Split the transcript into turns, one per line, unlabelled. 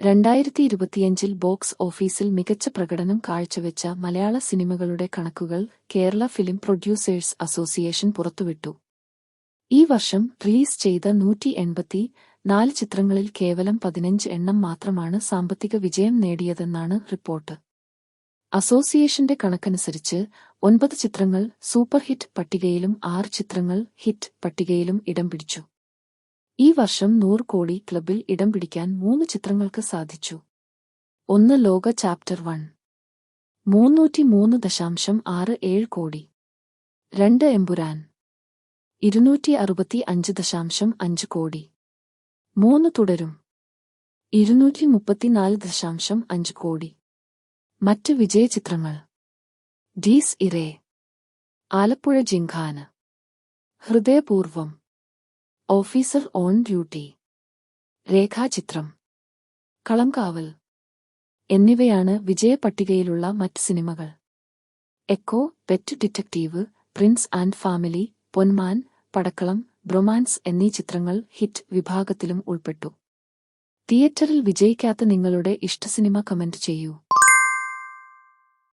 2025 box ഓഫീസിൽ മികച്ച പ്രകടനം കാഴ്ചവെച്ച മലയാള സിനിമകളുടെ കണക്കുകൾ കേരള ഫിലിം പ്രൊഡ്യൂസേഴ്സ് അസോസിയേഷൻ പുറത്തുവിട്ടു. ഈ വർഷം റിലീസ് ചെയ്ത 184 ചിത്രങ്ങളിൽ കേവലം 15 എണ്ണം മാത്രമാണ് സാമ്പത്തിക വിജയം നേടിയതെന്നാണ് റിപ്പോർട്ട്. അസോസിയേഷന്റെ കണക്കനുസരിച്ച് 9 ചിത്രങ്ങൾ സൂപ്പർ ഹിറ്റ് പട്ടികയിലും 6 ചിത്രങ്ങൾ ഹിറ്റ് പട്ടികയിലും ഇടം പിടിച്ചു. ഈ വർഷം 100 കോടി ക്ലബിൽ ഇടം പിടിക്കാൻ 3 ചിത്രങ്ങൾക്ക് സാധിച്ചു. 1 ലോക ചാപ്റ്റർ 1 303.67 കോടി, 2 എമ്പുരാൻ 265.5 കോടി, 3 തുടരും 234.5 കോടി. മറ്റ് വിജയചിത്രങ്ങൾ: Dies Irae, Alappuzha gymkhana, Hridayapoorvam, officer on duty, Rekhachithram, Kalamkaval എന്നിവയാണ് വിജയപട്ടികയിലുള്ള മറ്റ് സിനിമകൾ. Echo, pet detective, prince and family, Ponman, Padakkalam, bromance എന്നീ ചിത്രങ്ങൾ ഹിറ്റ് വിഭാഗത്തിലും ഉൾപ്പെട്ടു. തിയേറ്ററിൽ വിജയിക്കാത്ത നിങ്ങളുടെ ഇഷ്ടസിനിമ കമന്റ് ചെയ്യൂ.